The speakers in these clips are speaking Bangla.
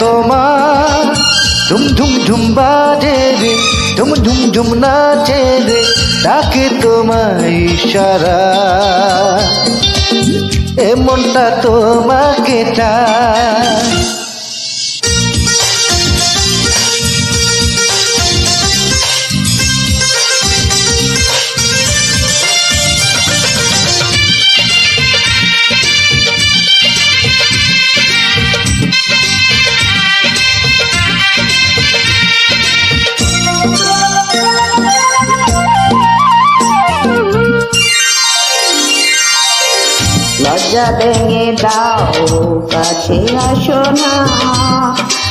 তোমার ধুম ধুম ধুম বাজে রে, ধুম ধুম ধুম নাচে রে, ডাকে তোমার ইশারা, এ মনটা তোমাকে চায়। লজ্জা ভেঙে দাও, কাছে আসো না,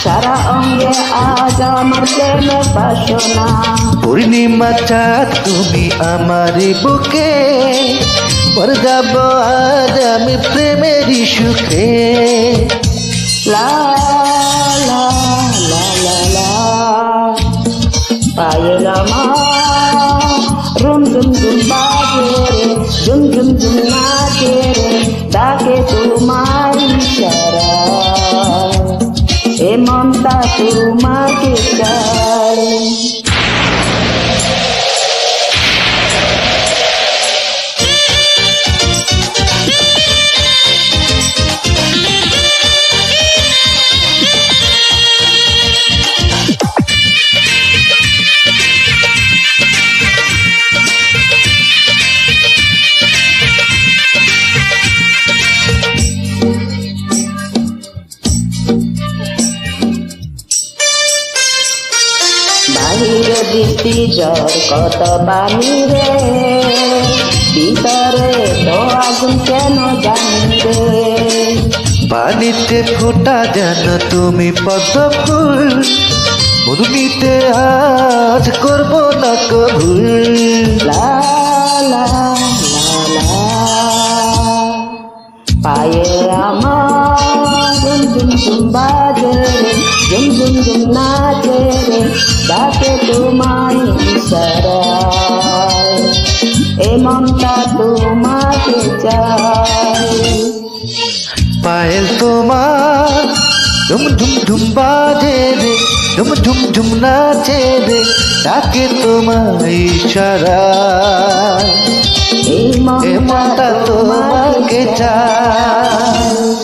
সারা অঙ্গে আজ আমার প্রেমের বাসনা। পূর্ণিমা চাঁদ তুমি আমারই বুকে, পর যাব আজ আমি প্রেমেরই সুখে। লা লা লা লা লা, পায়েল আমার রুম ঝুম ঝুম বাজে রে, ঝুম ঝুম ঝুম নাচে রে, ডাকে তোমার ইশারা, এ মনটা তোমাকে চায়। বাহিরে বৃষ্টি ঝড় কত বানি রে, ভিতরে তো আগুন কেন জানি রে। পানিতে ফোটা যেন তুমি পদ্ম ফুল, মধুমিতে আজ করব না কভুল। লা লা লা লা, পায়ে আমার ঝুম ঝুম ঝুম বাজে রে, ঝুম ঝুম ঝুম নাচে রে, ডাকে তোমায় ইশারায়, এ মনটা তোমাকে চায়। পায়েল তোমার ধুম ধুম ধুম বাজে রে, ধুম ধুম ধুম নাচে রে, ডাকে তোমার ইশারা, এই এ মনটা তোমাকে চায়।